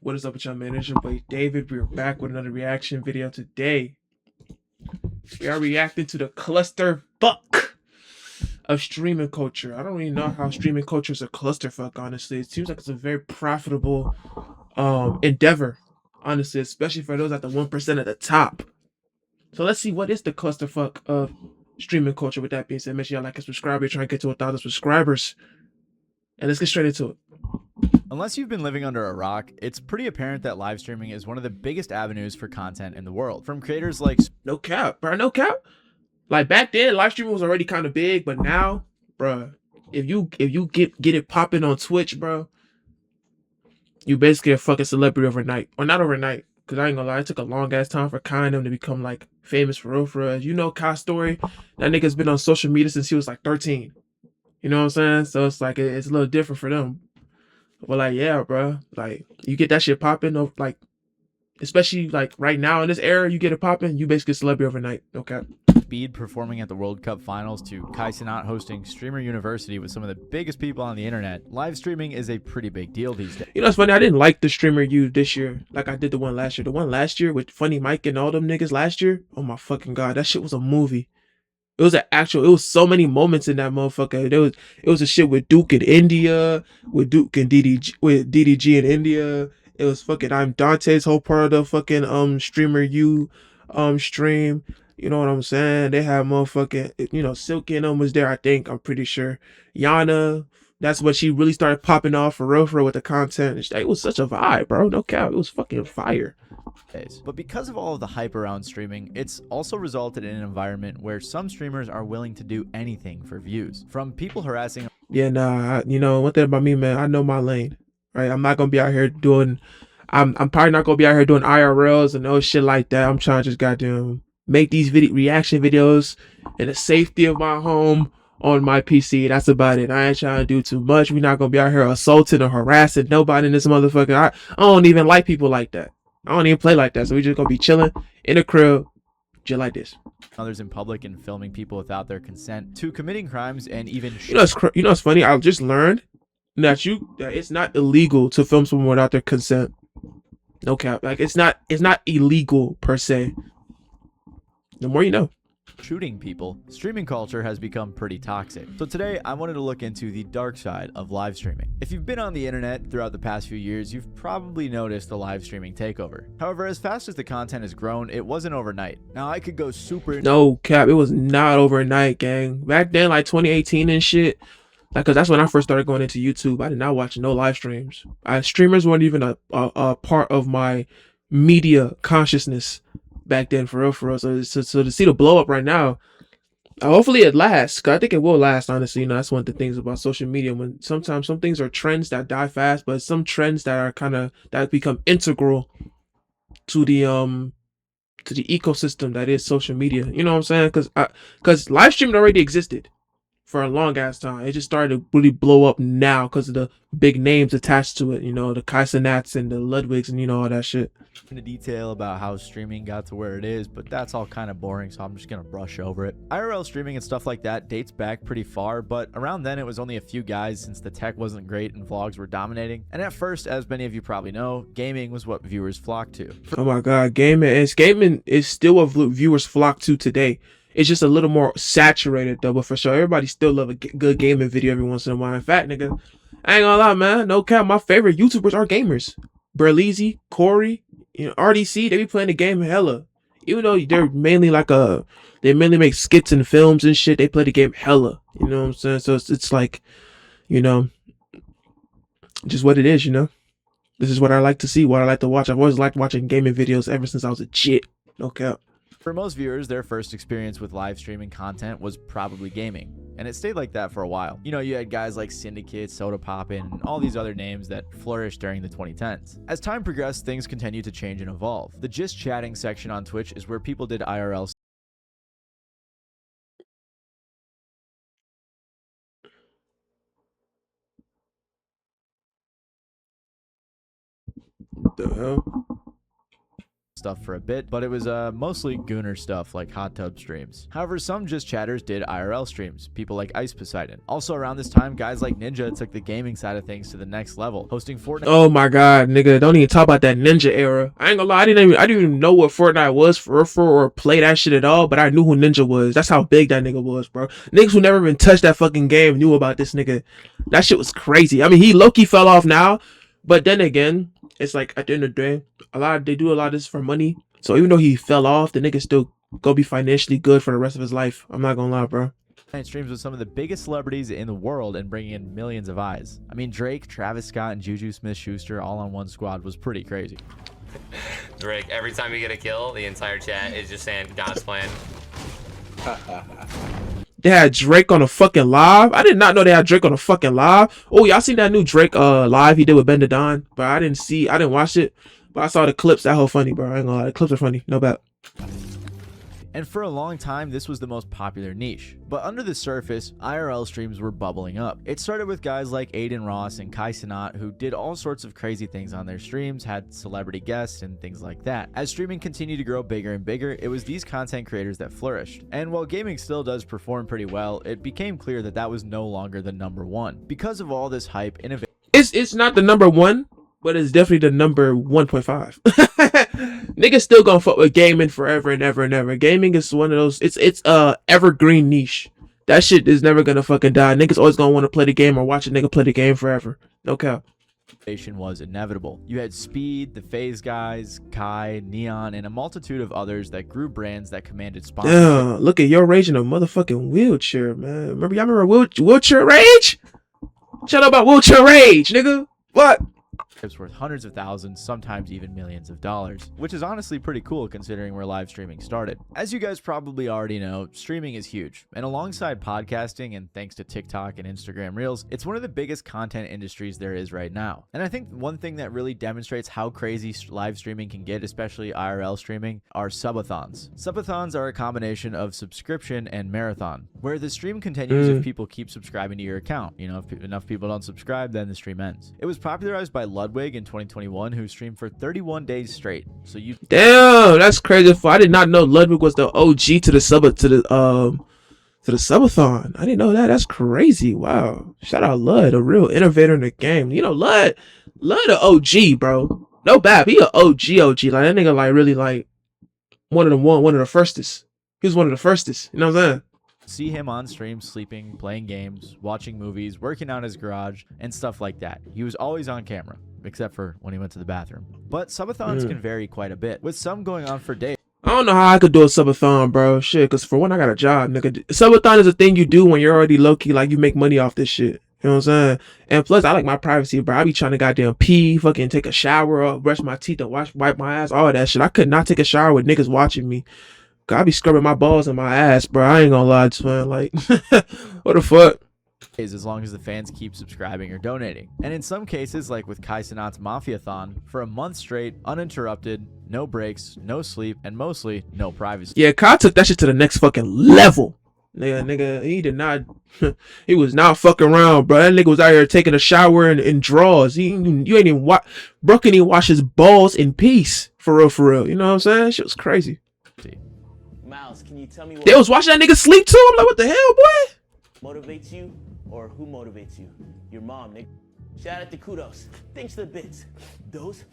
What is up with y'all, man? It's your boy David. We're back with another reaction video today. We are reacting to the cluster fuck of streaming culture. I don't really know how streaming culture is a clusterfuck, honestly. It seems like it's a very profitable endeavor, honestly, especially for those at the 1% at the top. So let's see what is the clusterfuck of streaming culture. With that being said, make sure y'all like and subscribe. We're trying to get to 1,000 subscribers. And let's get straight into it. Unless you've been living under a rock, it's pretty apparent that live streaming is one of the biggest avenues for content in the world. From creators like No cap, bro. No cap. Like back then, live streaming was already kind of big, but now, bro, if you get it popping on Twitch, bro, you basically a fucking celebrity overnight, or not overnight. Cause I ain't gonna lie, it took a long ass time for Kai and them to become like famous for real. For real. You know, Kai's story. That nigga's been on social media since he was like 13. You know what I'm saying? So it's like it's a little different for them. But like, yeah, bro, like you get that shit popping, like especially like right now in this era, you get it popping, you basically a celebrity overnight. Okay. Speed performing at the World Cup finals to Kai Cenat hosting Streamer University with some of the biggest people on the internet, live streaming is a pretty big deal these days. You know, it's funny. I didn't like the streamer you this year like I did the one last year. The one last year with Funny Mike and all them niggas last year. Oh my fucking god, that shit was a movie. It was an actual. It was so many moments in that motherfucker. It was a shit with Duke in India, with Duke and DDG, with DDG in India. It was fucking I'm Dante's whole part of the fucking streamer you stream. You know what I'm saying? They had motherfucking, you know, Silky and them was there, I think. I'm pretty sure. Yana, that's what she really started popping off for real with the content. It was such a vibe, bro. No cap. It was fucking fire. But because of all of the hype around streaming, it's also resulted in an environment where some streamers are willing to do anything for views. From people harassing. Yeah, nah, you know, one thing about me, man, I know my lane, right? I'm not gonna be out here doing, I'm probably not gonna be out here doing IRLs and no shit like that. I'm trying to just goddamn make these reaction videos in the safety of my home on my PC. That's about it. I ain't trying to do too much. We're not gonna be out here assaulting or harassing nobody in this motherfucker. I don't even like people like that. I don't even play like that. So we just gonna be chilling in the crib, just like this. Others in public and filming people without their consent, to committing crimes and even you know it's funny. I just learned that it's not illegal to film someone without their consent. No cap. Like it's not illegal per se. The more you know. Shooting people. Streaming culture has become pretty toxic. So today I wanted to look into the dark side of live streaming. If you've been on the internet throughout the past few years, you've probably noticed the live streaming takeover. However, as fast as the content has grown, it wasn't overnight. Now I could go super. No cap. It was not overnight, gang. Back then, like 2018 and shit. Like, cause that's when I first started going into YouTube. I did not watch no live streams. Streamers weren't even a part of my media consciousness back then, for real, for real. So to see the blow up right now, hopefully it lasts. Cause I think it will last. Honestly, you know, that's one of the things about social media. When sometimes some things are trends that die fast, but some trends that are that become integral to the ecosystem that is social media. You know what I'm saying? Cause live streaming already existed for a long ass time. It just started to really blow up now because of the big names attached to it. You know, the Kai Cenats and the Ludwigs and you know all that shit. Into detail about how streaming got to where it is, but that's all kind of boring, so I'm just gonna brush over it. IRL streaming and stuff like that dates back pretty far, but around then it was only a few guys since the tech wasn't great and vlogs were dominating. And at first, as many of you probably know, gaming was what viewers flocked to. Oh my god, gaming is still what viewers flock to today. It's just a little more saturated though, but for sure, everybody still love a good gaming video every once in a while. In fact, nigga, I ain't gonna lie, man. No cap, my favorite YouTubers are gamers. Berleezy, Corey, you know, RDC, they be playing the game hella. Even though they're mainly they mainly make skits and films and shit, they play the game hella. You know what I'm saying? So it's like, you know, just what it is, you know? This is what I like to see, what I like to watch. I've always liked watching gaming videos ever since I was a kid. No cap. For most viewers, their first experience with live streaming content was probably gaming, and it stayed like that for a while. You know, you had guys like Syndicate, Soda Poppin', and all these other names that flourished during the 2010s. As time progressed, things continued to change and evolve. The Just Chatting section on Twitch is where people did IRL. The hell? stuff for a bit, but it was mostly gooner stuff like hot tub streams. However, some just chatters did IRL streams, people like Ice Poseidon. Also around this time, guys like Ninja took the gaming side of things to the next level, hosting Fortnite. Oh my god, nigga, don't even talk about that Ninja era. I ain't gonna lie, I didn't even know what Fortnite was for or play that shit at all, but I knew who Ninja was. That's how big that nigga was, bro. Niggas who never even touched that fucking game knew about this nigga. That shit was crazy. I mean, he low-key fell off now, but then again, it's like at the end of the day, they do a lot of this for money. So even though he fell off, the nigga still gonna be financially good for the rest of his life. I'm not gonna lie, bro. Streams with some of the biggest celebrities in the world and bringing in millions of eyes. I mean, Drake, Travis Scott, and Juju Smith-Schuster all on one squad was pretty crazy. Drake, every time you get a kill, the entire chat is just saying God's plan. They had Drake on a fucking live. I did not know they had Drake on a fucking live. Oh, y'all seen that new Drake live he did with Ben Don? But I didn't watch it. But I saw the clips. That whole funny, bro. I ain't gonna lie. The clips are funny. No bad. And for a long time, this was the most popular niche. But under the surface, IRL streams were bubbling up. It started with guys like Aiden Ross and Kai Cenat, who did all sorts of crazy things on their streams, had celebrity guests and things like that. As streaming continued to grow bigger and bigger, it was these content creators that flourished. And while gaming still does perform pretty well, it became clear that that was no longer the number one. Because of all this hype, innovation. It's not the number one, but it's definitely the number 1.5. Niggas still gonna fuck with gaming forever and ever and ever. Gaming is one of those, it's evergreen niche. That shit is never gonna fucking die. Niggas always gonna want to play the game or watch a nigga play the game forever. No cap. Was inevitable. You had Speed, the FaZe guys, Kai, Neon, and a multitude of others that grew brands that commanded sponsorship. Yeah, look at your rage in a motherfucking wheelchair, man. Remember wheelchair rage? Shut up about wheelchair rage, nigga. What? Worth hundreds of thousands, sometimes even millions of dollars, which is honestly pretty cool considering where live streaming started. As you guys probably already know, streaming is huge, and alongside podcasting and thanks to TikTok and Instagram Reels, it's one of the biggest content industries there is right now. And I think one thing that really demonstrates how crazy live streaming can get, especially IRL streaming, are subathons. Subathons are a combination of subscription and marathon, where the stream continues if people keep subscribing to your account. You know, if enough people don't subscribe, then the stream ends. It was popularized by Ludwig in 2021, who streamed for 31 days straight. So you damn, that's crazy. I did not know Ludwig was the OG to the subathon. I didn't know that. That's crazy. Wow. Shout out Lud, a real innovator in the game. You know, Lud a OG, bro. No bad. He a OG. Like that nigga, like really like one of the firstest. He was one of the firstest. You know what I'm saying? See him on stream sleeping, playing games, watching movies, working out in his garage, and stuff like that. He was always on camera, except for when he went to the bathroom. But subathons can vary quite a bit, with some going on for days. I don't know how I could do a subathon, bro. Shit, because for one, I got a job, nigga. Subathon is a thing you do when you're already low-key, like you make money off this shit. You know what I'm saying? And plus, I like my privacy, bro. I be trying to goddamn pee, fucking take a shower, or brush my teeth, and wipe my ass, all that shit. I could not take a shower with niggas watching me. I be scrubbing my balls in my ass, bro. I ain't gonna lie to man. Like, what the fuck? As long as the fans keep subscribing or donating. And in some cases, like with Kai Cenat's Mafiathon, for a month straight, uninterrupted, no breaks, no sleep, and mostly no privacy. Yeah, Kai took that shit to the next fucking level. Nigga, he did not, he was not fucking around, bro. That nigga was out here taking a shower in drawers. You ain't even bro can even wash his balls in peace. For real. You know what I'm saying? Shit was crazy. Miles, can you tell me what they was watching that nigga sleep too? I'm like, what the hell, boy? motivates you, or who motivates you? Your mom, nigga. Shout out to Kudos. Thanks to the bits. Those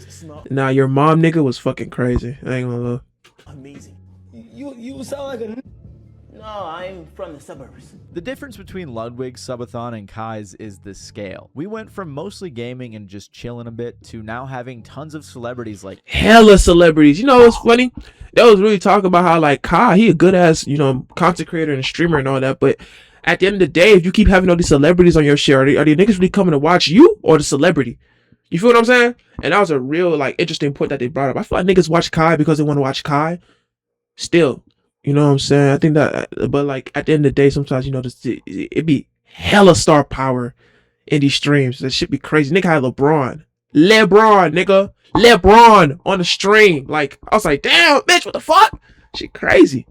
smell Nah, your mom, nigga, was fucking crazy. I ain't gonna lie. amazing. You sound like a... No, I'm from the suburbs. The difference between Ludwig's subathon and Kai's is the scale. We went from mostly gaming and just chilling a bit to now having tons of celebrities like hella celebrities. You know what's funny? They was really talking about how like Kai, he a good ass, you know, content creator and streamer and all that, but at the end of the day, if you keep having all these celebrities on your share, are the niggas really coming to watch you or the celebrity? You feel what I'm saying? And that was a real like interesting point that they brought up. I feel like niggas watch Kai because they want to watch Kai. Still, you know what I'm saying? I think that, but like at the end of the day, sometimes, you know, it be hella star power in these streams. That shit be crazy. Nigga had LeBron, nigga. LeBron on the stream. Like, I was like, damn, bitch, what the fuck? Shit crazy.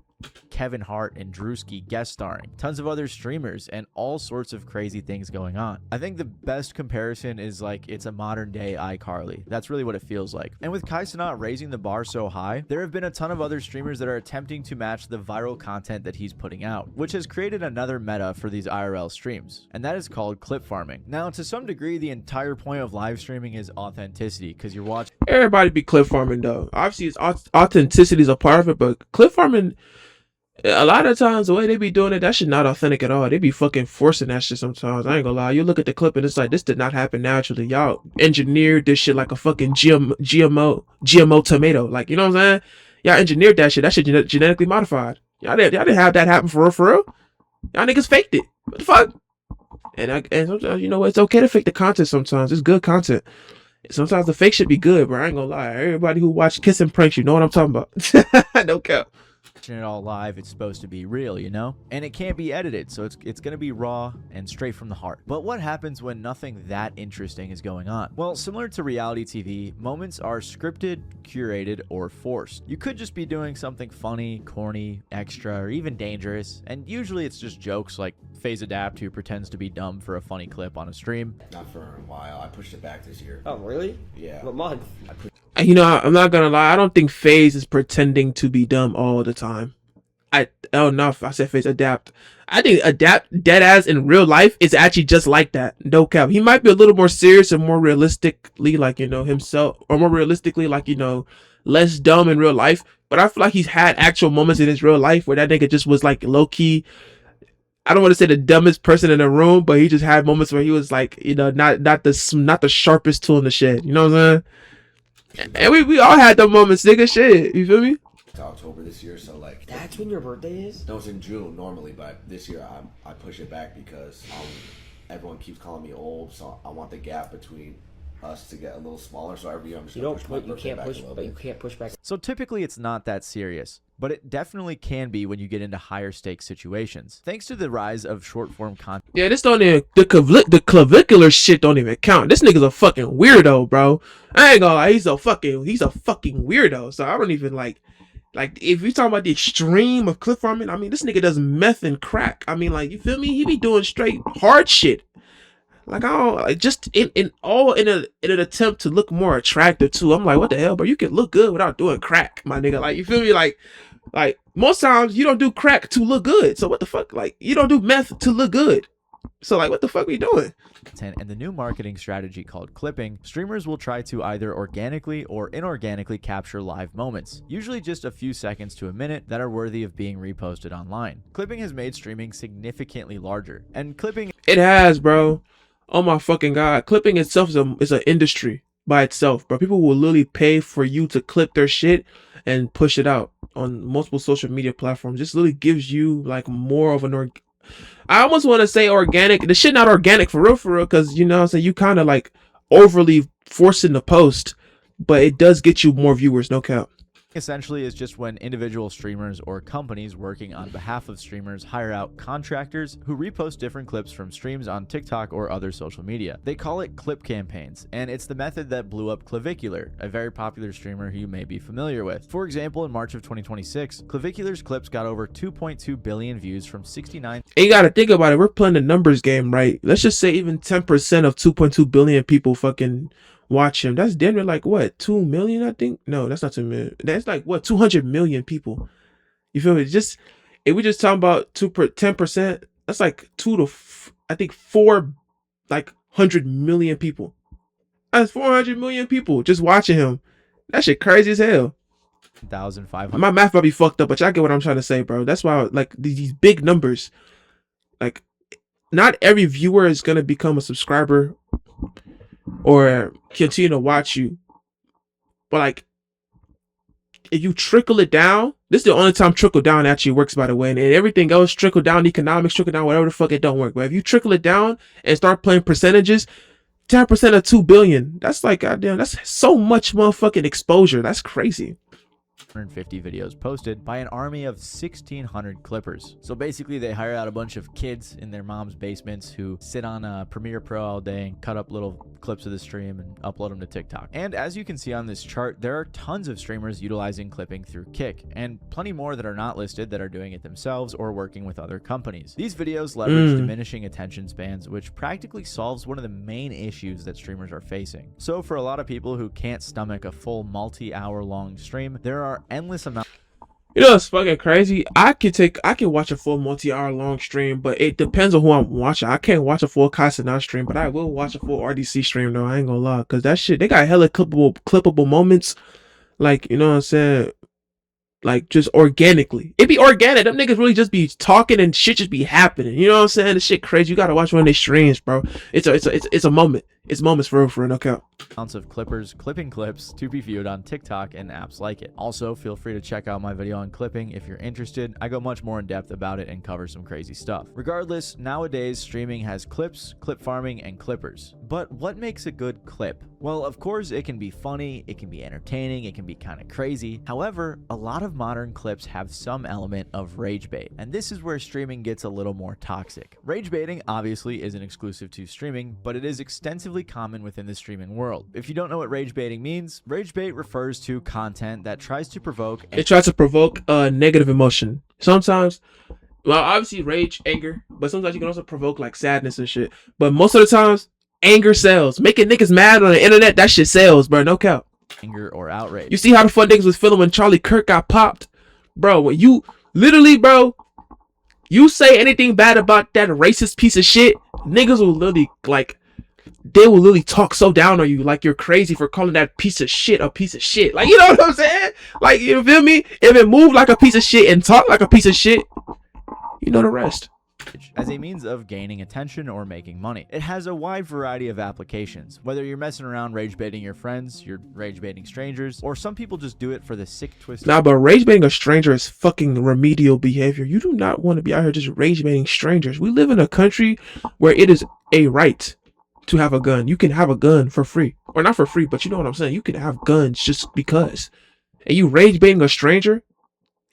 Kevin Hart and Drewski guest starring, tons of other streamers, and all sorts of crazy things going on. I think the best comparison is like it's a modern day iCarly. That's really what it feels like. And with Kai Cenat raising the bar so high, there have been a ton of other streamers that are attempting to match the viral content that he's putting out, which has created another meta for these IRL streams, and that is called clip farming. Now, to some degree, the entire point of live streaming is authenticity, because you're watching. Everybody be clip farming though. Obviously, it's authenticity is a part of it, but clip farming, a lot of times the way they be doing it, that shit not authentic at all. They be fucking forcing that shit sometimes. I ain't gonna lie. You look at the clip and it's like, this did not happen naturally. Y'all engineered this shit like a fucking GMO tomato. Like, you know what I'm saying? Y'all engineered that shit. That shit genetically modified. Y'all didn't have that happen for real. Y'all niggas faked it. What the fuck? And sometimes, you know what? It's okay to fake the content sometimes. It's good content. Sometimes the fake should be good, bro. I ain't gonna lie. Everybody who watch Kissing Pranks, you know what I'm talking about. No cap. It all live, it's supposed to be real, you know? And it can't be edited, so it's gonna be raw and straight from the heart. But what happens when nothing that interesting is going on? Well, similar to reality TV, moments are scripted, curated, or forced. You could just be doing something funny, corny, extra, or even dangerous, and usually it's just jokes like FaZe Adapt, who pretends to be dumb for a funny clip on a stream. Not for a while. I pushed it back this year. Oh, really? Yeah. What month? You know, I'm not gonna lie. I don't think FaZe is pretending to be dumb all the time. I said FaZe Adapt. I think Adapt deadass in real life is actually just like that. No cap. He might be a little more serious and more realistically, like, you know, himself, or more realistically, like, you know, less dumb in real life. But I feel like he's had actual moments in his real life where that nigga just was like low key. I don't want to say the dumbest person in the room, but he just had moments where he was like, you know, not the sharpest tool in the shed. You know what I'm saying? And we all had those moments, nigga. Shit, you feel me? To October this year, so like That's when your birthday is? no, it's in June normally, but this year I push it back because everyone keeps calling me old, so I want the gap between us to get a little smaller. So every year I'm just You gonna don't push my put, you birthday can't back push, a little but bit. you can't push back. So typically it's not that serious, but it definitely can be when you get into higher stakes situations. Thanks to the rise of short form content. Yeah, this don't even the clavicular shit don't even count. This nigga's a fucking weirdo, bro. I ain't gonna lie, he's a fucking weirdo. So I don't even like if you talking about the extreme of clip farming, I mean this nigga does meth and crack. I mean, like, you feel me? He be doing straight hard shit. Like, I don't like, just in an attempt to look more attractive too. I'm like, what the hell, bro? You can look good without doing crack, my nigga. Like, you feel me? Like most times you don't do crack to look good. So what the fuck? Like, you don't do meth to look good. So like, what the fuck are we doing? And the new marketing strategy called clipping, streamers will try to either organically or inorganically capture live moments, usually just a few seconds to a minute, that are worthy of being reposted online. Clipping has made streaming significantly larger, and clipping It has, bro. Oh my fucking god. Clipping itself is an industry by itself, bro. People will literally pay for you to clip their shit and push it out on multiple social media platforms. Just literally gives you like more of an I almost want to say organic. The shit not organic for real, because, you know what I'm saying, you kind of like overly forcing the post, but it does get you more viewers, no cap. essentially is just when individual streamers or companies working on behalf of streamers hire out contractors who repost different clips from streams on TikTok or other social media. They call it clip campaigns, and it's the method that blew up Clavicular, a very popular streamer who you may be familiar with. For example, in March of 2026, Clavicular's clips got over 2.2 billion views from 69. And you gotta think about it, we're playing the numbers game, right? Let's just say even 10% of 2.2 billion people fucking watch him. That's damn near like what, 2 million, I think? No, that's not 2 million. That's like what, 200 million people. You feel me? Just if we just talking about 10%, that's like 4 like 100 million people. That's 400 million people just watching him. That shit crazy as hell. 1,500. My math might be fucked up, but y'all get what I'm trying to say, bro. That's why, like, these big numbers, like, not every viewer is gonna become a subscriber or continue to watch you. But like, if you trickle it down, this is the only time trickle down actually works, by the way. And everything else, trickle down economics, trickle down whatever the fuck, it don't work. But if you trickle it down and start playing percentages, 10% of 2 billion, that's like, goddamn, that's so much motherfucking exposure. That's crazy. 150 videos posted by an army of 1,600 clippers. So basically they hire out a bunch of kids in their mom's basements who sit on Premiere Pro all day and cut up little clips of the stream and upload them to TikTok. And as you can see on this chart, there are tons of streamers utilizing clipping through Kick, and plenty more that are not listed that are doing it themselves or working with other companies. These videos leverage diminishing attention spans, which practically solves one of the main issues that streamers are facing. So for a lot of people who can't stomach a full multi-hour long stream, there are endless amounts. You know, it's fucking crazy. I can watch a full multi-hour long stream, but it depends on who I'm watching. I can't watch a full Casanat stream, but I will watch a full RDC stream though. I ain't gonna lie, cause that shit, they got hella clippable moments. Like, you know what I'm saying? Like, just organically. It be organic. Them niggas really just be talking and shit just be happening. You know what I'm saying? This shit crazy. You gotta watch one of their streams, bro. It's a moment. It's moments for real, no count. Ounce of clippers clipping clips to be viewed on TikTok and apps like it. Also, feel free to check out my video on clipping if you're interested. I go much more in depth about it and cover some crazy stuff. Regardless, nowadays streaming has clips, clip farming, and clippers. But what makes a good clip? Well, of course, it can be funny, it can be entertaining, it can be kind of crazy. However, a lot of modern clips have some element of rage bait, and this is where streaming gets a little more toxic. Rage baiting obviously isn't exclusive to streaming, but it is extensively common within the streaming world. If you don't know what rage baiting means, rage bait refers to content that tries to provoke a negative emotion. Sometimes, well, obviously rage, anger, but sometimes you can also provoke like sadness and shit. But most of the times, anger sells. Making niggas mad on the internet, that shit sells, bro. No cap. Anger or outrage. You see how the fun niggas was feeling when Charlie Kirk got popped? Bro, when you literally, bro, you say anything bad about that racist piece of shit, niggas will literally, like, they will literally talk so down on you like you're crazy for calling that piece of shit a piece of shit. Like, you know what I'm saying? Like, you feel me? If it moved like a piece of shit and talk like a piece of shit, you know the rest. As a means of gaining attention or making money. It has a wide variety of applications, whether you're messing around rage baiting your friends, you're rage baiting strangers, or some people just do it for the sick twist. Nah, but rage baiting a stranger is fucking remedial behavior. You do not want to be out here just rage baiting strangers. We live in a country where it is a right to have a gun. You can have a gun for free, or not for free, but you know what I'm saying. You can have guns just because. And you rage baiting a stranger,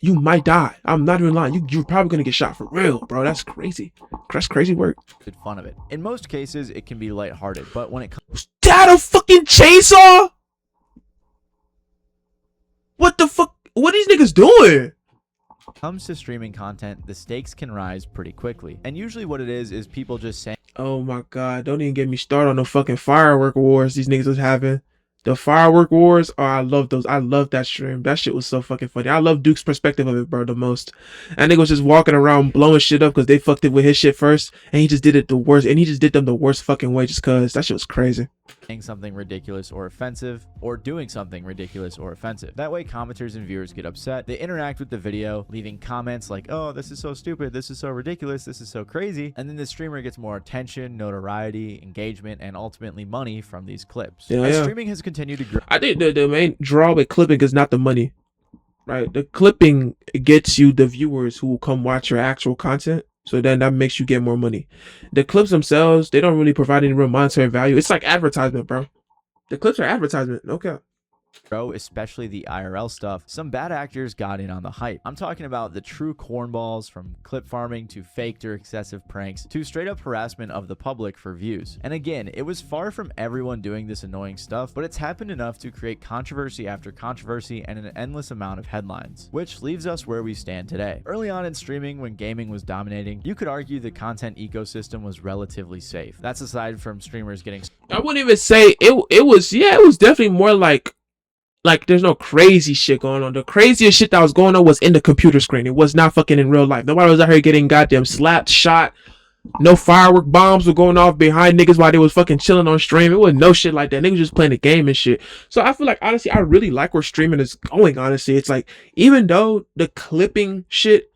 you might die. I'm not even lying. You're probably gonna get shot for real, bro. That's crazy. That's crazy work. Good fun of it. In most cases, it can be lighthearted, but when it comes that a fucking chainsaw? What the fuck? What are these niggas doing? to streaming content, the stakes can rise pretty quickly. And usually what it is people just saying, oh my god, don't even get me started on the fucking firework wars these niggas was having. The firework wars, oh, I love those. I love that stream. That shit was so fucking funny. I love Duke's perspective of it, bro, the most. And nigga was just walking around blowing shit up because they fucked it with his shit first, and he just did it the worst, and he just did them the worst fucking way just cause that shit was crazy. saying something ridiculous or offensive, or doing something ridiculous or offensive. That way commenters and viewers get upset. They interact with the video, leaving comments like, oh, this is so stupid, this is so ridiculous, this is so crazy, and then the streamer gets more attention, notoriety, engagement, and ultimately money from these clips. As streaming has continued to grow, I think the main draw with clipping is not the money, right? The clipping gets you the viewers who will come watch your actual content. So then that makes you get more money. The clips themselves, they don't really provide any real monetary value. It's like advertisement, bro. The clips are advertisement. No cap. Especially the IRL stuff, some bad actors got in on the hype. I'm talking about the true cornballs, from clip farming to faked or excessive pranks to straight up harassment of the public for views. And again, it was far from everyone doing this annoying stuff, but it's happened enough to create controversy after controversy and an endless amount of headlines, which leaves us where we stand today. Early on in streaming, when gaming was dominating, you could argue the content ecosystem was relatively safe. That's aside from streamers getting... I wouldn't even say it was, yeah, it was definitely more like there's no crazy shit going on. The craziest shit that was going on was in the computer screen. It was not fucking in real life. Nobody was out here getting goddamn slapped, shot. No firework bombs were going off behind niggas while they was fucking chilling on stream. It was no shit like that. Niggas just playing the game and shit. So I feel like, honestly, I really like where streaming is going, honestly. It's like, even though the clipping shit,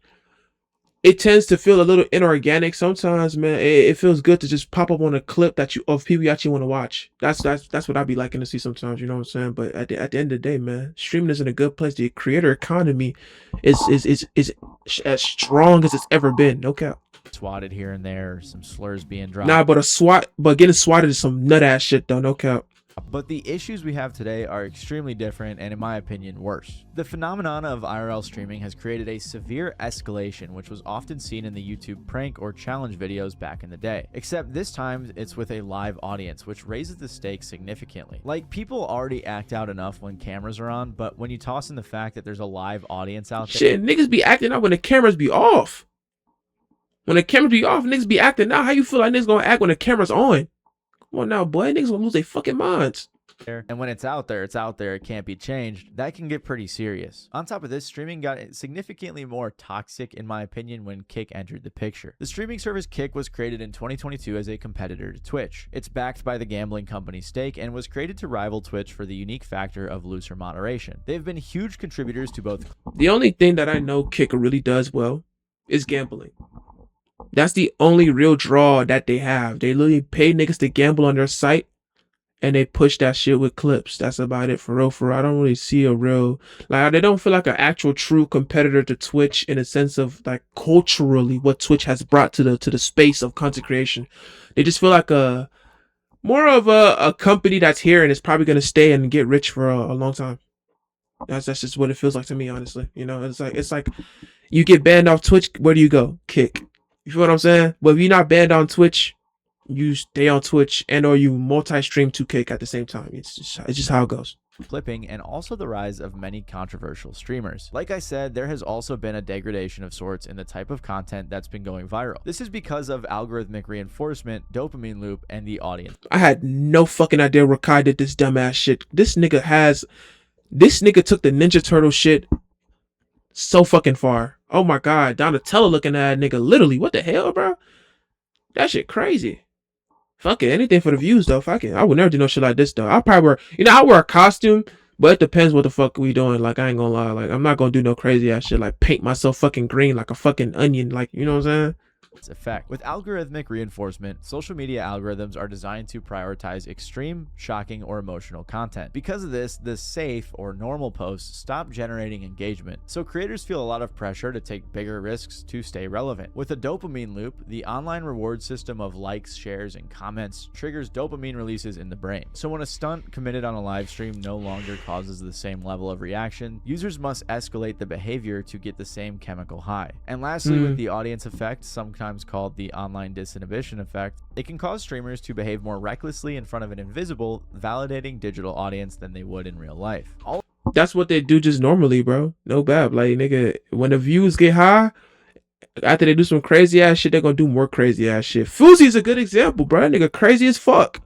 it tends to feel a little inorganic sometimes, man. It feels good to just pop up on a clip that of people you actually want to watch. That's what I'd be liking to see sometimes, you know what I'm saying? But at the end of the day, man, streaming is in a good place. The creator economy is as strong as it's ever been. No cap. swatted here and there, some slurs being dropped. Nah, but getting swatted is some nut ass shit though. No cap. But the issues we have today are extremely different and, in my opinion, worse. The phenomenon of IRL streaming has created a severe escalation, which was often seen in the YouTube prank or challenge videos back in the day. Except this time, it's with a live audience, which raises the stakes significantly. Like, people already act out enough when cameras are on, but when you toss in the fact that there's a live audience out there... Shit, niggas be acting out when the cameras be off. When the cameras be off, niggas be acting out. How you feel like niggas gonna act when the camera's on? Come on now, boy. Niggas gonna lose their fucking minds. And when it's out there, it can't be changed. That can get pretty serious. On top of this, streaming got significantly more toxic, in my opinion, when Kick entered the picture. The streaming service Kick was created in 2022 as a competitor to Twitch. It's backed by the gambling company Stake and was created to rival Twitch for the unique factor of looser moderation. They've been huge contributors to both. The only thing that I know Kick really does well is gambling. That's the only real draw that they have. They literally pay niggas to gamble on their site, and they push that shit with clips. That's about it, for real, for real. I don't really see a real, like, they don't feel like an actual true competitor to Twitch in a sense of, like, culturally what Twitch has brought to the space of content creation. They just feel like more of a company that's here and is probably gonna stay and get rich for a long time. That's just what it feels like to me, honestly. You know, it's like you get banned off Twitch, where do you go? Kick. You feel what I'm saying? But if you're not banned on Twitch, you stay on Twitch and or you multi-stream 2K at the same time. It's just how it goes. Clipping and also the rise of many controversial streamers. Like I said, there has also been a degradation of sorts in the type of content that's been going viral. This is because of algorithmic reinforcement, dopamine loop, and the audience. I had no fucking idea Rakai did this dumbass shit. This nigga took the Ninja Turtle shit so fucking far. Oh my god, Donatello looking at that nigga. Literally, what the hell, bro? That shit crazy. Fuck it, anything for the views though. Fuck it. I would never do no shit like this though. I probably I wear a costume, but it depends what the fuck we doing. Like, I ain't gonna lie. Like, I'm not gonna do no crazy ass shit like paint myself fucking green like a fucking onion. Like, you know what I'm saying? Effect. With algorithmic reinforcement, social media algorithms are designed to prioritize extreme, shocking, or emotional content. Because of this, the safe or normal posts stop generating engagement, so creators feel a lot of pressure to take bigger risks to stay relevant. With a dopamine loop, the online reward system of likes, shares, and comments triggers dopamine releases in the brain. So when a stunt committed on a live stream no longer causes the same level of reaction, users must escalate the behavior to get the same chemical high. And lastly, with the audience effect, sometimes called the online disinhibition effect, it can cause streamers to behave more recklessly in front of an invisible, validating digital audience than they would in real life. That's what they do just normally, bro. No bad. Like, nigga, when the views get high, after they do some crazy ass shit, they're gonna do more crazy ass shit. Fuzi's a good example, bro. Nigga crazy as fuck.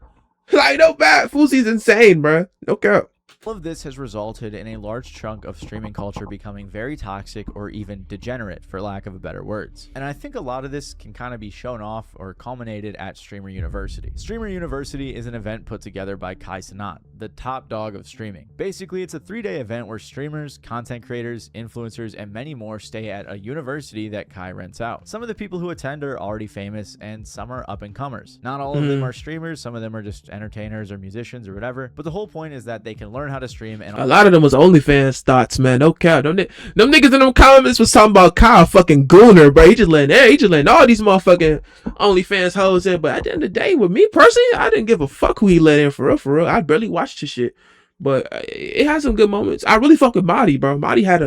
Like, no bad. Fuzi's insane, bro. No cap. All of this has resulted in a large chunk of streaming culture becoming very toxic or even degenerate, for lack of a better words. And I think a lot of this can kind of be shown off or culminated at Streamer University. Streamer University is an event put together by Kai Cenat, the top dog of streaming. Basically, it's a 3-day event where streamers, content creators, influencers, and many more stay at a university that Kai rents out. Some of the people who attend are already famous, and some are up-and-comers. Not all of them are streamers, some of them are just entertainers or musicians or whatever, but the whole point is that they can learn how to stream. And a lot of them was OnlyFans thoughts, man. No cap. Them niggas in them comments was talking about Kyle fucking gooner, bro. He just letting all these motherfucking OnlyFans hoes in. But at the end of the day, with me personally, I didn't give a fuck who he let in, for real, for real. I barely watched his shit. But it had some good moments. I really fuck with Marty, bro. Marty had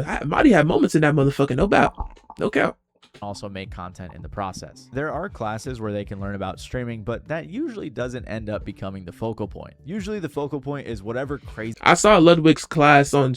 moments in that motherfucking, no doubt. No cap. Also make content in the process. There are classes where they can learn about streaming, but that usually doesn't end up becoming the focal point. Usually the focal point is whatever crazy. I saw Ludwig's class on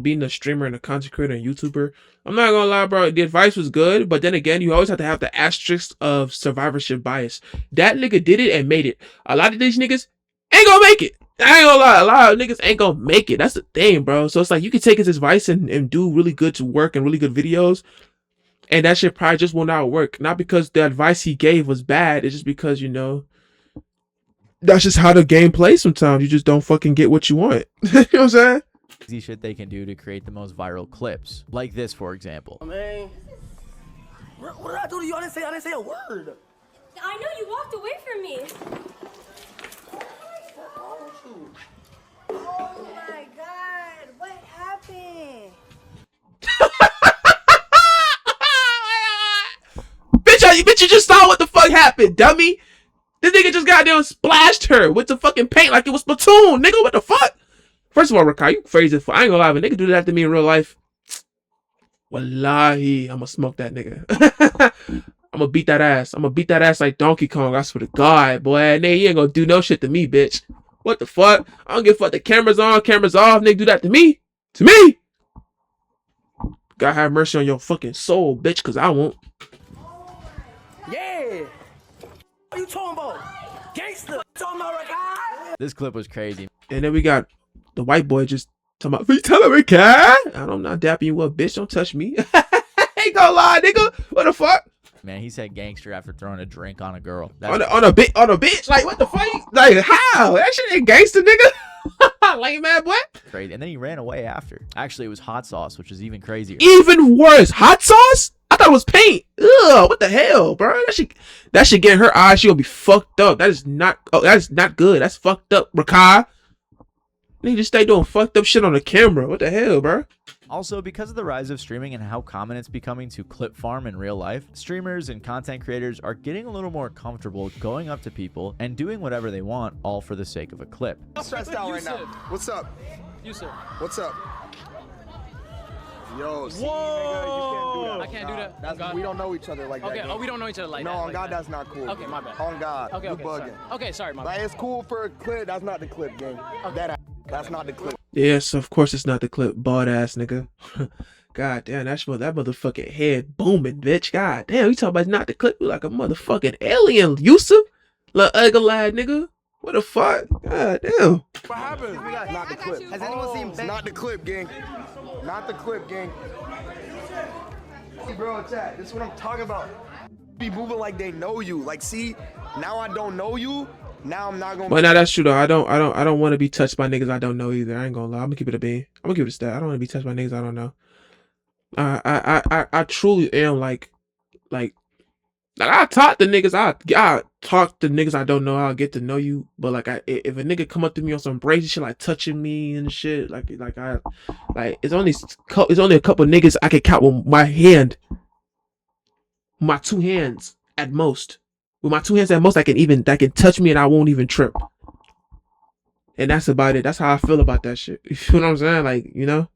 being a streamer and a content creator and YouTuber. I'm not gonna lie, bro. The advice was good, but then again, you always have to have the asterisk of survivorship bias. That nigga did it and made it. A lot of these niggas ain't gonna make it. I ain't gonna lie, a lot of niggas ain't gonna make it. That's the thing, bro. So it's like you can take his advice and do really good to work and really good videos, and that shit probably just will not work. Not because the advice he gave was bad, it's just because, you know, that's just how the game plays sometimes. You just don't fucking get what you want. You know what I'm saying? Easy shit they can do to create the most viral clips. Like this, for example. Man, what did I do to you? I didn't say a word. I know you walked away from me. Oh my god, what happened? Bitch, you just saw what the fuck happened, dummy. This nigga just goddamn splashed her with the fucking paint like it was Splatoon, nigga. What the fuck? First of all, Rakai, you crazy. I ain't gonna lie, if a nigga do that to me in real life, wallahi, I'ma smoke that nigga. I'ma beat that ass. I'ma beat that ass like Donkey Kong. I swear to God, boy. Nigga, you ain't gonna do no shit to me, bitch. What the fuck? I don't give a fuck. The camera's on, camera's off. Nigga, do that to me. To me. God have mercy on your fucking soul, bitch, cause I won't. Yeah. What you talking about? Gangster. Talking about Rakai? This clip was crazy. And then we got the white boy just talking about, you telling me, cat? I'm not dapping you up, bitch. Don't touch me. Ain't gonna lie, nigga. What the fuck? Man, he said gangster after throwing a drink on a girl. On a bitch? Like, what the fuck? Like, how? That shit ain't gangster, nigga. Lame man, boy. Crazy. And then he ran away after. Actually, it was hot sauce, which is even crazier. Even worse. Hot sauce? I thought it was paint. Ugh, what the hell, bro? That shit get in her eyes. She gonna be fucked up. That is not good. That's fucked up, Rakai. Nigga just stay doing fucked up shit on the camera. What the hell, bro? Also, because of the rise of streaming and how common it's becoming to clip farm in real life, streamers and content creators are getting a little more comfortable going up to people and doing whatever they want, all for the sake of a clip. I'm stressed out right now. What's up? You, sir. What's up? Yo, see, Whoa. nigga, you can't do that. I can't do that. That's, On God. we don't know each other like Okay, that. oh, we don't know each other like no, that. on like God, that. that's not cool. Okay, my bad. On God, Okay, you okay, bugging. sorry. Okay, sorry, my Like, bad. it's cool for a clip. That's not the clip, gang. Okay. That's not the clip. Yes, of course it's not the clip, bald ass nigga. God damn, that motherfucking head booming, bitch. God damn, you talking about not the clip? You like a motherfucking alien, Yusuf? Little ugly lad, nigga. What the fuck? God damn. What happened? Not the clip. Has anyone seen Ben? Not the clip, gang. Not the clip, gang. Bro, chat. This is what I'm talking about. Be moving like they know you. Like, see, now I don't know you. Now I'm not gonna. Well, now that's true though. I don't want to be touched by niggas I don't know either. I ain't gonna lie. I'm gonna keep it a bean. I'm gonna keep it a stat. I don't want to be touched by niggas I don't know. I truly am like I talk to niggas. I talk to niggas I don't know. I'll get to know you. But like, if a nigga come up to me on some crazy shit, like touching me and shit, like it's only a couple niggas I can count with my two hands at most. With my two hands at most, that can touch me and I won't even trip. And that's about it. That's how I feel about that shit. You feel what I'm saying? Like, you know?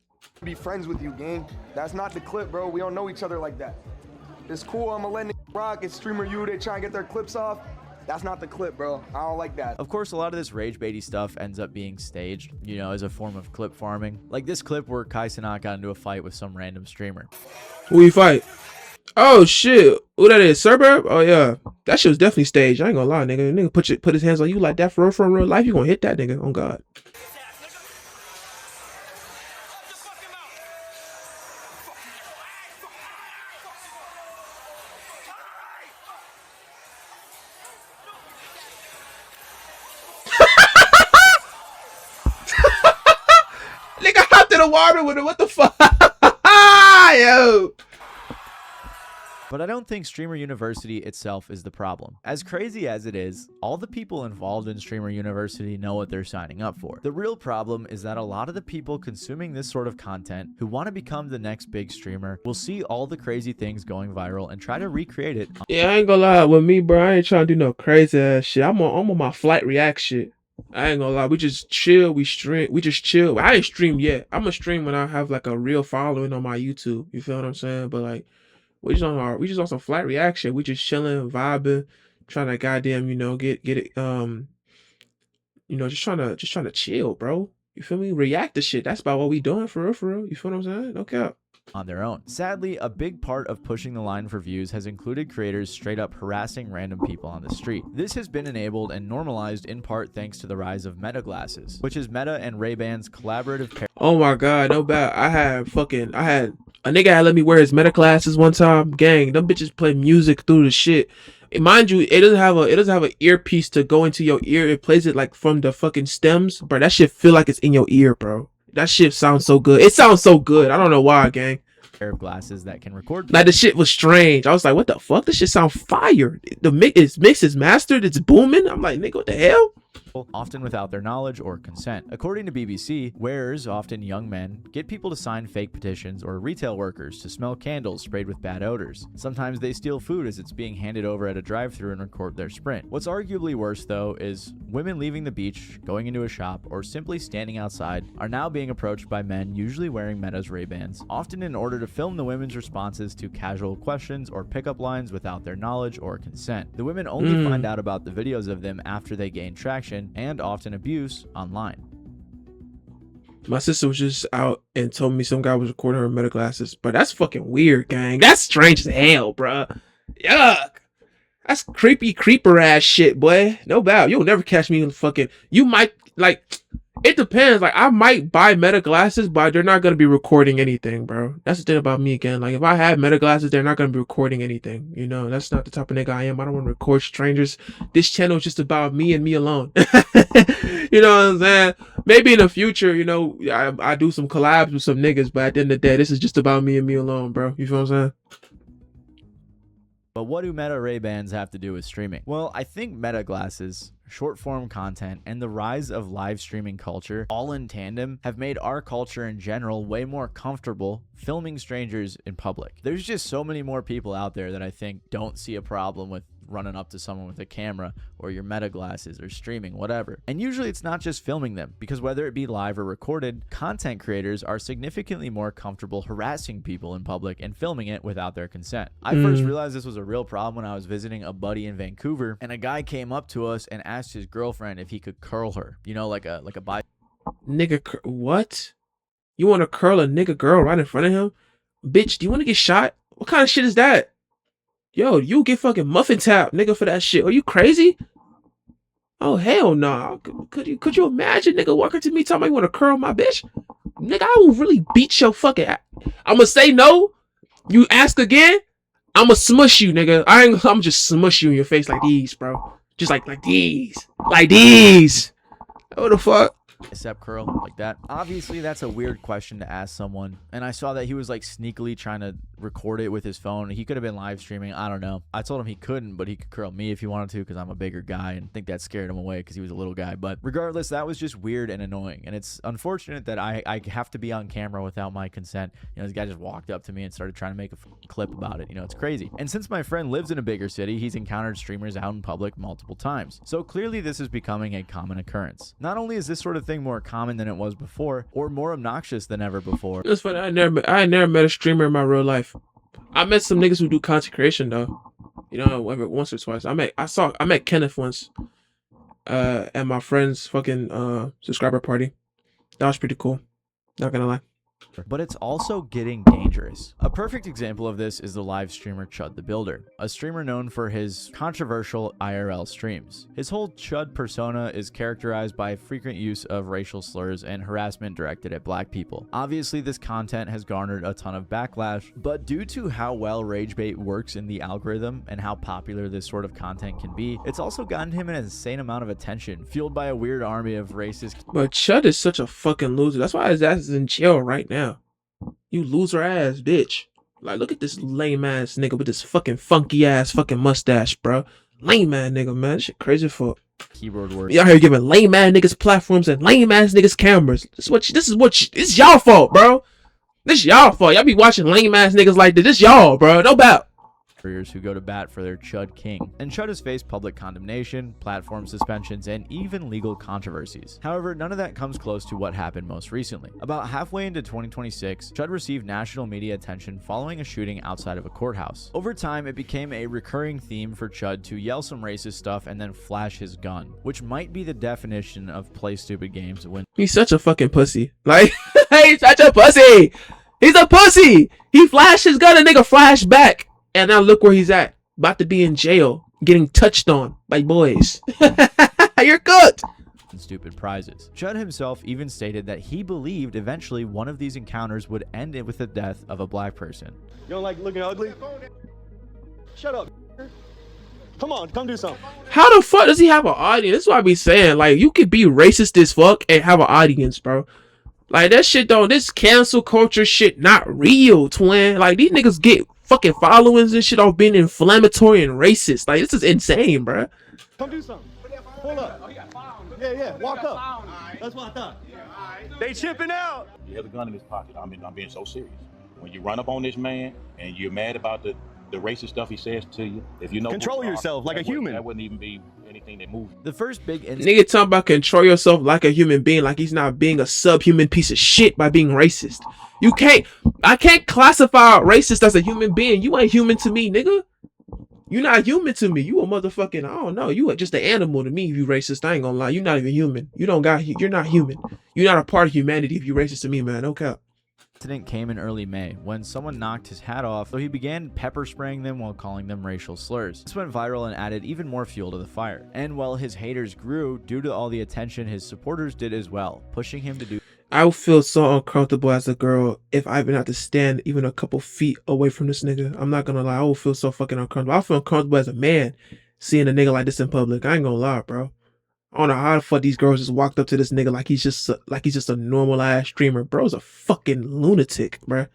Be friends with you, gang. That's not the clip, bro. We don't know each other like that. It's cool. I'm gonna let niggas rock. It's streamer you. They try and get their clips off. That's not the clip, bro. I don't like that. Of course, a lot of this rage baity stuff ends up being staged, you know, as a form of clip farming. Like this clip where Kai Cenat got into a fight with some random streamer. Who you fight? Oh shit. Who that is? Suburb? Oh yeah. That shit was definitely staged. I ain't gonna lie, nigga. Nigga put his hands on you like that for real life. You gonna hit that nigga. On God. Nigga hopped in the water with it. What the fuck? Yo. But I don't think Streamer University itself is the problem. As crazy as it is, all the people involved in Streamer University know what they're signing up for. The real problem is that a lot of the people consuming this sort of content who want to become the next big streamer will see all the crazy things going viral and try to recreate it. Yeah, I ain't gonna lie. With me, bro, I ain't trying to do no crazy ass shit. I'm on my flight react shit. I ain't gonna lie. We just chill. We stream. We just chill. I ain't streamed yet. I'm gonna stream when I have like a real following on my YouTube. You feel what I'm saying? But like, we just on some flat reaction. We just chilling, vibing, trying to goddamn, you know, get it, you know, just trying to chill, bro. You feel me? React to shit. That's about what we doing for real. You feel what I'm saying? No cap. On their own. Sadly, a big part of pushing the line for views has included creators straight up harassing random people on the street. This has been enabled and normalized in part thanks to the rise of Meta glasses, which is Meta and Ray-Ban's collaborative pair. Oh my god, no bad. I had a nigga had let me wear his Meta glasses one time. Gang, them bitches play music through the shit. And mind you, it doesn't have an earpiece to go into your ear. It plays it like from the fucking stems, bro. That shit feel like it's in your ear, bro. That shit sounds so good. It sounds so good. I don't know why, gang. Pair of glasses that can record. Like the shit was strange. I was like, what the fuck? This shit sound fire. The mix is mastered. It's booming. I'm like, nigga, what the hell? often without their knowledge or consent. According to BBC, wearers, often young men, get people to sign fake petitions or retail workers to smell candles sprayed with bad odors. Sometimes they steal food as it's being handed over at a drive-thru and record their sprint. What's arguably worse, though, is women leaving the beach, going into a shop, or simply standing outside are now being approached by men usually wearing Meta's Ray-Bans, often in order to film the women's responses to casual questions or pickup lines without their knowledge or consent. The women only find out about the videos of them after they gain traction and often abuse online. My sister was just out and told me some guy was recording her Meta glasses. But that's fucking weird, gang. That's strange as hell, bruh. Yuck. That's creepy creeper ass shit, boy. No doubt. You'll never catch me in fucking... You might, like... It depends. Like, I might buy Meta glasses, but they're not going to be recording anything, bro. That's the thing about me, again. Like, if I have Meta glasses, they're not going to be recording anything. You know, that's not the type of nigga I am. I don't want to record strangers. This channel is just about me and me alone. You know what I'm saying? Maybe in the future, you know, I do some collabs with some niggas, but at the end of the day, this is just about me and me alone, bro. You feel what I'm saying? But what do Meta Ray-Bans have to do with streaming? Well, I think Meta glasses, short-form content, and the rise of live streaming culture, all in tandem, have made our culture in general way more comfortable filming strangers in public. There's just so many more people out there that I think don't see a problem with running up to someone with a camera or your Meta glasses or streaming, whatever. And usually it's not just filming them, because whether it be live or recorded, content creators are significantly more comfortable harassing people in public and filming it without their consent. I first realized this was a real problem when I was visiting a buddy in Vancouver, and a guy came up to us and asked his girlfriend if he could curl her, you know, like a Nigga, what? You want to curl a nigga girl right in front of him? Bitch, do you want to get shot? What kind of shit is that? Yo, you get fucking muffin tap, nigga, for that shit. Are you crazy? Oh, hell no. Could you imagine, nigga, walking to me talking about you want to curl my bitch? Nigga, I will really beat your fucking ass. I'ma say no. You ask again, I'ma smush you, nigga. I'm just smush you in your face like these, bro. Just like these. Like these. What the fuck? bicep curl like that. Obviously, that's a weird question to ask someone, and I saw that he was like sneakily trying to record it with his phone. He could have been live streaming. I don't know. I told him he couldn't, but he could curl me if he wanted to because I'm a bigger guy, and I think that scared him away because he was a little guy. But regardless, that was just weird and annoying, and it's unfortunate that I have to be on camera without my consent. You know, this guy just walked up to me and started trying to make a clip about it. You know, it's crazy. And since my friend lives in a bigger city, he's encountered streamers out in public multiple times. So clearly this is becoming a common occurrence. Not only is this sort of thing more common than it was before, or more obnoxious than ever before. It's funny. I never met a streamer in my real life. I met some niggas who do content creation though. You know, once or twice. I met Kenneth once. At my friend's fucking subscriber party. That was pretty cool. Not gonna lie. But it's also getting dangerous. A perfect example of this is the live streamer Chud the Builder, a streamer known for his controversial IRL streams. His whole Chud persona is characterized by frequent use of racial slurs and harassment directed at black people. Obviously, this content has garnered a ton of backlash, but due to how well ragebait works in the algorithm and how popular this sort of content can be, it's also gotten him an insane amount of attention, fueled by a weird army of racist. But Chud is such a fucking loser. That's why his ass is in jail right now. You loser ass bitch. Like, look at this lame ass nigga with this fucking funky ass fucking mustache, bro. Lame ass nigga, man. Shit crazy fuck. Keyboard words. Y'all here giving lame ass niggas platforms and lame ass niggas cameras. This is y'all fault, bro. This y'all fault. Y'all be watching lame ass niggas like this. This y'all, bro. No doubt. Who go to bat for their Chud king. And Chud has faced public condemnation, platform suspensions, and even legal controversies. However, none of that comes close to what happened most recently. About halfway into 2026, Chud received national media attention following a shooting outside of a courthouse. Over time, it became a recurring theme for Chud to yell some racist stuff and then flash his gun, which might be the definition of play stupid games when he's such a fucking pussy. Like, he's such a pussy. He's a pussy. He flashed his gun, a nigga flashed back. And now look where he's at. About to be in jail. Getting touched on by boys. You're good. Stupid prizes. Chud himself even stated that he believed eventually one of these encounters would end with the death of a black person. You don't like looking ugly? Shut up. Come on, come do something. How the fuck does he have an audience? That's what I be saying. Like, you could be racist as fuck and have an audience, bro. Like, that shit though, this cancel culture shit not real, twin. Like, these niggas get fucking followings and shit off being inflammatory and racist. Like, this is insane, bro. Come do something. Pull up. Yeah. Walk up. That's what I thought. They chipping out. He has a gun in his pocket. I'm being so serious. When you run up on this man and you're mad about the racist stuff he says to you, if you know, Control yourself like a human. That wouldn't even be anything that moves. The first big Nigga talking about control yourself like a human being, like he's not being a subhuman piece of shit by being racist. I can't classify a racist as a human being. You ain't human to me, nigga. You not human to me. You a motherfucking, I don't know. You are just an animal to me if you racist. I ain't gonna lie. You're not even human. You're not human. You're not a part of humanity if you racist to me, man. No cap. incident came in early May when someone knocked his hat off, so he began pepper spraying them while calling them racial slurs. This went viral and added even more fuel to the fire. And while his haters grew, due to all the attention, his supporters did as well, pushing him to do. I would feel so uncomfortable as a girl if I even have to stand even a couple feet away from this nigga. I'm not gonna lie, I would feel so fucking uncomfortable. I feel uncomfortable as a man seeing a nigga like this in public. I ain't gonna lie, bro. I don't know how the fuck these girls just walked up to this nigga like he's just a normal ass streamer. Bro's a fucking lunatic, bro.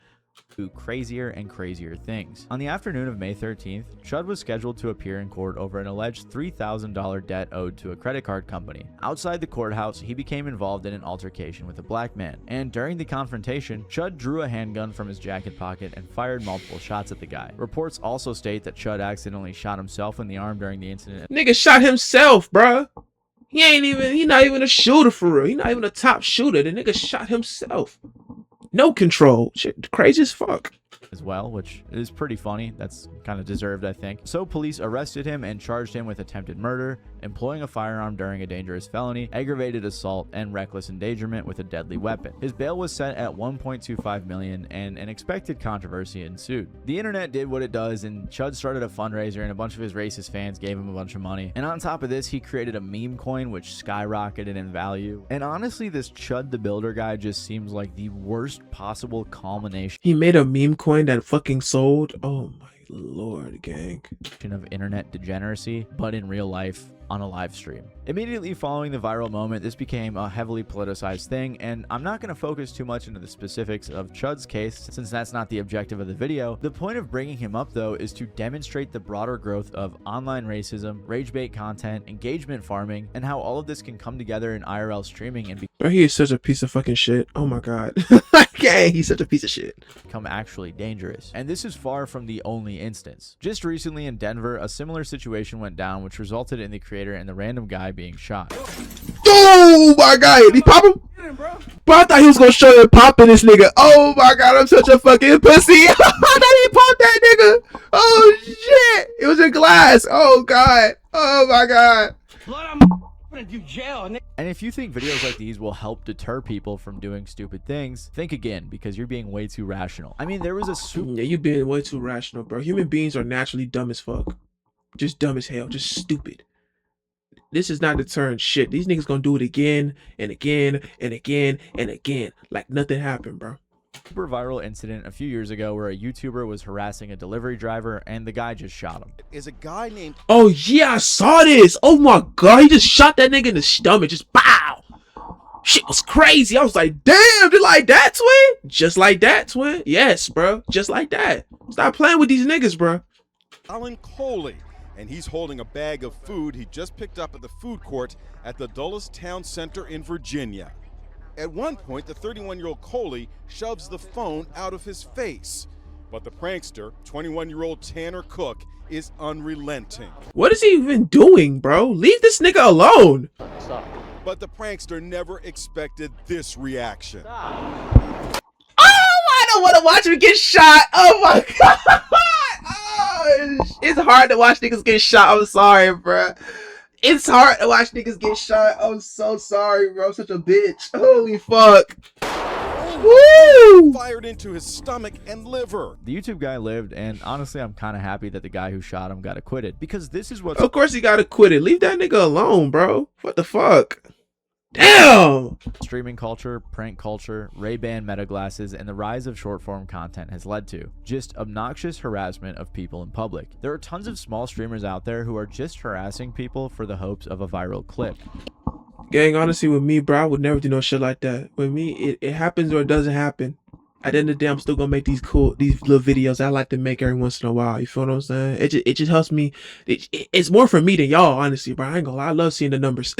Crazier and crazier things. On the afternoon of May 13th, Chud was scheduled to appear in court over an alleged $3,000 debt owed to a credit card company. Outside the courthouse, he became involved in an altercation with a black man, and during the confrontation, Chud drew a handgun from his jacket pocket and fired multiple shots at the guy. Reports also state that Chud accidentally shot himself in the arm during the incident. Nigga shot himself, bruh. He not even a shooter for real. He not even a top shooter. The nigga shot himself. No control. Shit, crazy as fuck. As well, which is pretty funny. That's kind of deserved, I think. So police arrested him and charged him with attempted murder, employing a firearm during a dangerous felony, aggravated assault, and reckless endangerment with a deadly weapon. His bail was set at $1.25 million, and an expected controversy ensued. The internet did what it does, and Chud started a fundraiser, and a bunch of his racist fans gave him a bunch of money. And on top of this, he created a meme coin which skyrocketed in value. And honestly, this Chud the Builder guy just seems like the worst possible culmination. He made a meme coin that fucking sold. Oh my lord, gang. Of internet degeneracy, but in real life on a live stream. Immediately following the viral moment, this became a heavily politicized thing, and I'm not going to focus too much into the specifics of Chud's case since that's not the objective of the video. The point of bringing him up though is to demonstrate the broader growth of online racism, rage bait content, engagement farming, and how all of this can come together in IRL streaming and Bro, he is such a piece of fucking shit. Oh my god. Gang, he's such a piece of shit. Become actually dangerous. And this is far from the only instance. Just recently in Denver, a similar situation went down which resulted in the creator and the random guy being shot. Oh my god, did he pop him? Bro, I thought he was gonna show him popping this nigga. Oh my god, I'm such a fucking pussy. I thought he popped that nigga. Oh shit. It was in glass. Oh god. Oh my god. And if you think videos like these will help deter people from doing stupid things, think again, because you're being way too rational. I mean, there was a Yeah, you're being way too rational, bro. Human beings are naturally dumb as fuck. Just dumb as hell. Just stupid. This is not deterring shit. These niggas gonna do it again and again and again and again. Like nothing happened, bro. super viral incident a few years ago where a YouTuber was harassing a delivery driver and the guy just shot him. Is a guy named... Oh yeah, I saw this. Oh my god, he just shot that nigga in the stomach. Just bow. Shit was crazy. I was like, damn, just like that, twin? Just like that, twin? Yes, bro. Just like that. Stop playing with these niggas, bro. Alan Coley, and he's holding a bag of food he just picked up at the food court at the Dulles Town Center in Virginia. At one point, the 31-year-old Coley shoves the phone out of his face. But the prankster, 21-year-old Tanner Cook, is unrelenting. What is he even doing, bro? Leave this nigga alone. Stop. But the prankster never expected this reaction. Oh, I don't want to watch him get shot. Oh my god. Oh, it's hard to watch niggas get shot. I'm sorry, bro. It's hard to watch niggas get shot. I'm so sorry, bro. I'm such a bitch. Holy fuck. Woo! Fired into his stomach and liver. The YouTube guy lived, and honestly, I'm kind of happy that the guy who shot him got acquitted, because this is what... Of course he got acquitted. Leave that nigga alone, bro. What the fuck? Damn! Streaming culture, prank culture, Ray-Ban meta glasses, and the rise of short-form content has led to just obnoxious harassment of people in public. There are tons of small streamers out there who are just harassing people for the hopes of a viral clip. Gang, honestly, with me, bro, I would never do no shit like that. With me, it happens or it doesn't happen. At the end of the day, I'm still gonna make these little videos I like to make every once in a while. You feel what I'm saying? It just helps me. It's more for me than y'all, honestly, bro. I ain't gonna lie. I love seeing the numbers.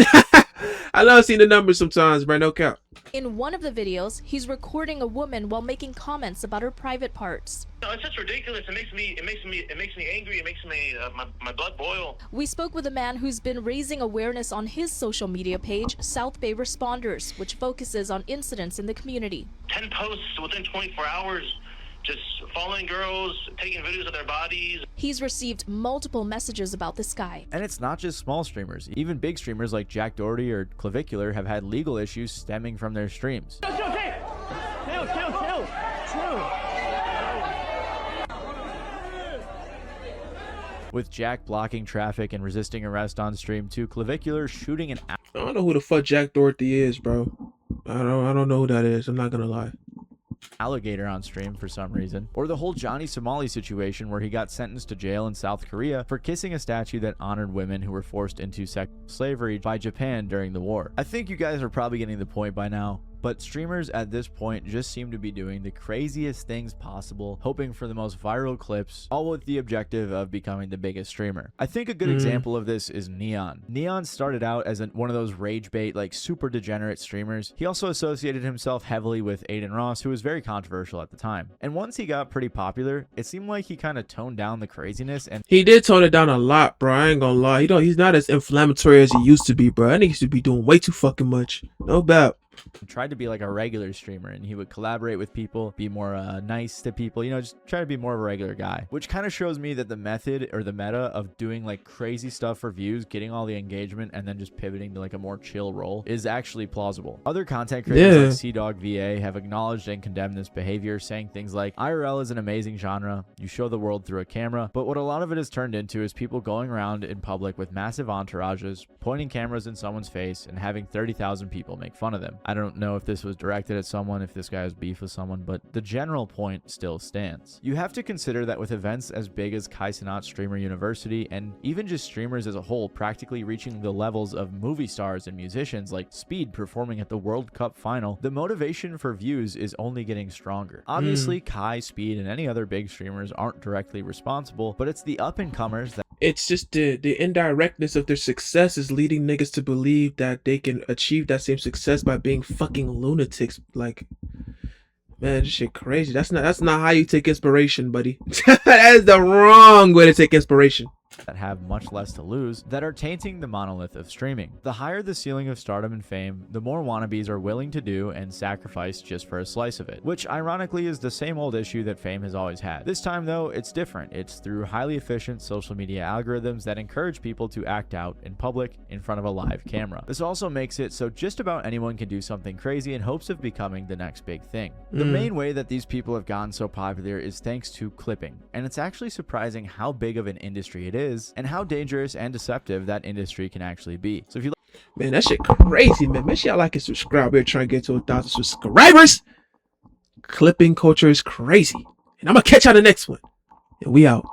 I love seeing the numbers sometimes, bro. No cap. In one of the videos, he's recording a woman while making comments about her private parts. No, it's just ridiculous. It makes me angry. It makes me my blood boil. We spoke with a man who's been raising awareness on his social media page, South Bay Responders, which focuses on incidents in the community. 10 posts within 24 hours, just following girls, taking videos of their bodies. He's received multiple messages about this guy. And it's not just small streamers. Even big streamers like Jack Doherty or Clavicular have had legal issues stemming from their streams. Chill. With Jack blocking traffic and resisting arrest on stream to Clavicular shooting an I don't know who the fuck Jack Doherty is, bro. I don't know who that is. I'm not gonna lie. alligator on stream for some reason, or the whole Johnny Somali situation where he got sentenced to jail in South Korea for kissing a statue that honored women who were forced into sexual slavery by Japan during the war. I think you guys are probably getting the point by now. But streamers at this point just seem to be doing the craziest things possible, hoping for the most viral clips, all with the objective of becoming the biggest streamer. I think a good example of this is Neon. Neon started out as one of those rage bait, like super degenerate streamers. He also associated himself heavily with Aiden Ross, who was very controversial at the time. And once he got pretty popular, it seemed like he kind of toned down the craziness, and he did tone it down a lot, bro. I ain't gonna lie. He's not as inflammatory as he used to be, bro. I think he used to be doing way too fucking much. No doubt. Tried to be like a regular streamer, and he would collaborate with people, be more nice to people, you know, just try to be more of a regular guy, which kind of shows me that the method or the meta of doing like crazy stuff for views, getting all the engagement, and then just pivoting to like a more chill role is actually plausible. Other content creators like CDawg VA have acknowledged and condemned this behavior, saying things like, IRL is an amazing genre, you show the world through a camera, but what a lot of it has turned into is people going around in public with massive entourages, pointing cameras in someone's face, and having 30,000 people make fun of them. I don't know if this was directed at someone, if this guy has beef with someone, but the general point still stands. You have to consider that with events as big as Kai Cenat Streamer University, and even just streamers as a whole practically reaching the levels of movie stars and musicians like Speed performing at the World Cup final, the motivation for views is only getting stronger. Obviously, Kai, Speed, and any other big streamers aren't directly responsible, but it's the up-and-comers that it's just the indirectness of their success is leading niggas to believe that they can achieve that same success by being fucking lunatics. Like, man, this shit crazy. That's not how you take inspiration, buddy. That is the wrong way to take inspiration. That have much less to lose, that are tainting the monolith of streaming. The higher the ceiling of stardom and fame, the more wannabes are willing to do and sacrifice just for a slice of it, which ironically is the same old issue that fame has always had. This time though, it's different. It's through highly efficient social media algorithms that encourage people to act out in public in front of a live camera. This also makes it so just about anyone can do something crazy in hopes of becoming the next big thing. The main way that these people have gotten so popular is thanks to clipping, and it's actually surprising how big of an industry it is and how dangerous and deceptive that industry can actually be. So if you man, that shit crazy, man. Make sure y'all like and subscribe. We're trying to get to 1,000 subscribers. Clipping culture is crazy. And I'm gonna catch y'all the next one. And we out.